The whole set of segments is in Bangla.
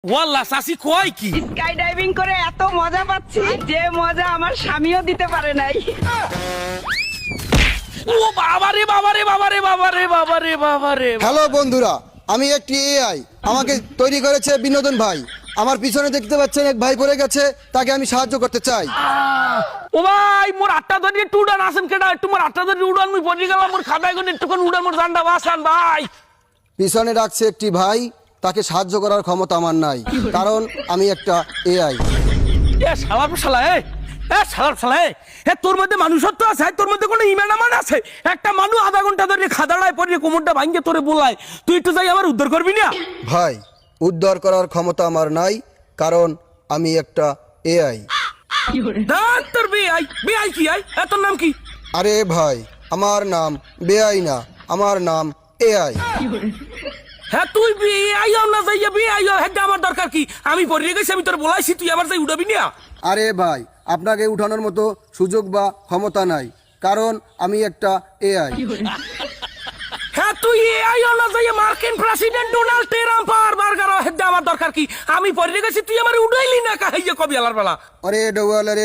ওয়াল্লাহ চাচি কয় কি স্কাই ডাইভিং করে এত মজা পাচ্ছি যে মজা আমার স্বামীও দিতে পারে নাই। ও বাবারে বাবারে বাবারে বাবারে বাবারে বাবারে হ্যালো বন্ধুরা, আমি একটি এআই। আমাকে তৈরি করেছে বিনোদন ভাই। আমার পিছনে দেখতে পাচ্ছেন এক ভাই পড়ে গেছে, তাকে আমি সাহায্য করতে চাই। ও ভাই মোর আটটা ধরে একটু উড়ান আসেন কেডা একটু মোর আটটা ধরে উড়ান মুই পড়ে গেলাম মোর খাদায় কোন একটুখানি উড়ান মোর জানটা বাসান ভাই। পিছনে ডাকছে একটি ভাই, তাকে সাহায্য করার ক্ষমতা আমার নাই, কারণ আমি একটা এআই। এ শালার শালা এ শালার শালা এ তোর মধ্যে মানুষত্ব আছে, তোর মধ্যে কোনো ইমান আমান আছে? একটা মানুষ আধা ঘন্টা ধরে খাদাড়ায় পড়ে কোমরটা ভাঙিয়ে তোরে বলায়, তুই একটু যাই আমার উদ্ধার করবি না? ভাই, উদ্ধার করার ক্ষমতা আমার নাই, কারণ আমি একটা এআই। তোর বেআই বেআই কি আই? তোর নাম কি? আরে ভাই, আমার নাম বেআই না, আমার নাম এআই। হ্যাঁ তুই বেআইও না যাইয়া বেআইও, হ্যাঁ আমার দরকার কি? আমি পড়ে গেছি, আমি তোর বলাইছি, তুই আমার যাই উড়াবি না? আরে ভাই, আপনাকে উঠানোর মতো সুযোগ বা ক্ষমতা নাই, কারণ আমি একটা এআই। হ্যাঁ তুই এআইও না যাইয়া মার্কিন প্রেসিডেন্ট ডোনাল্ড ট্রাম্প আর বার্গার, হ্যাঁ আমার দরকার কি? আমি পড়ে গেছি, তুই আমার উড়াইলি না কাহাইয়া কবি আলার বেলা। अरे डोवालर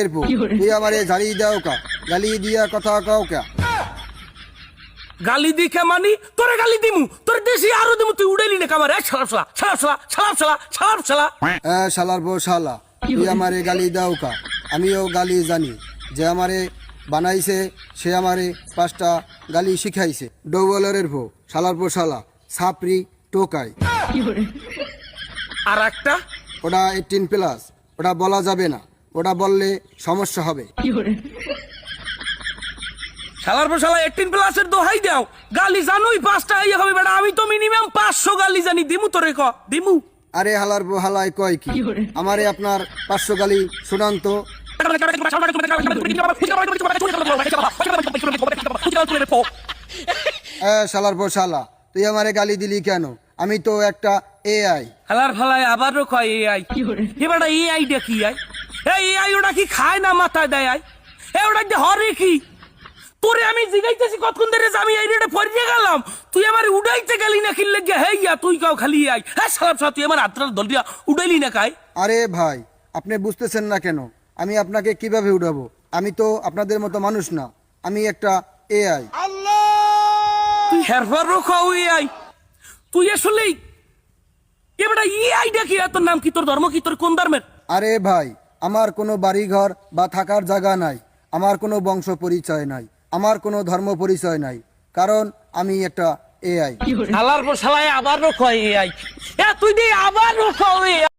তুই আমারে ঝাড়ি দাও কা, গালি দিয়া কথা কাও কা। গালি দিকে মানি তোরে গালি দিমু, তোর দেশি আরো দিমু, তুই উড়াইলি না কামার? ছাড়া ছাড়া ছাড়া ছাড়া ছাড়া ছাড়া ছাড়া এ শালার বউ শালা, তুই আমারে গালি দাও কা। আমিও গালি জানি, যে আমারে বানাইছে সে আমারে 5টা গালি শিখাইছে। ডোবালরের বউ, শালার বউ শালা, সাপরি টোকাই। আর একটা ওটা 18+, ওটা বলা যাবে না, ওটা বললে সমস্যা হবে। শালার পর শালা 18+ এর দোহাই দাও, গালি জানুই 5টা ইয়ে হবে বেটা, আমি তো মিনিমাম 500 গালি জানি, দিমু তোরে ক দিমু। আরে হালার বউ হালাই কয় কি, আমারে আপনার 500 গালি শুনান তো। শালার বউ শালা, তুই আমারে গালি দিলি কেন? আমি তো একটা এআই। হালার ফালায় আবারও কয় এআই। এবারটা এআই ডা কি আই? এআই ওটা কি খায় না মাথায় দেয় আই? ওটা যে হরে কি? তোরে আমি জিগাইতেছি কতক্ষণ ধরে যে আমি এই রেটে পড়ে গেলাম, তুই আমার উড়াইতে গেলি না কিনলে গিয়ে হে ইয়া তুই কাও খালি আই। হ্যাঁ সালাম সালা, তুই আমার হাতটা দল দিয়া উড়াইলি না কাই? আরে ভাই, আপনি বুঝতেছেন না কেন? আমি আপনাকে কিভাবে উঠাবো? আমি তো আপনাদের মতো মানুষ না, আমি একটা এআই। তুই হেরফারও খাও এআই? তুই আসলেই এবারটা এআই ডা কি? তোর নাম কি? তোর ধর্ম কি? তোর কোন ধর্মের? আরে ভাই, আমার কোনো বাড়িঘর বা থাকার জায়গা নাই, আমার কোনো বংশ পরিচয় নাই, আমার কোনো ধর্ম পরিচয় নাই, কারণ আমি একটা এআই। শালার পর শালায় আবারও কয় এআই। তুই দিয়ে আবারও খাও এআই।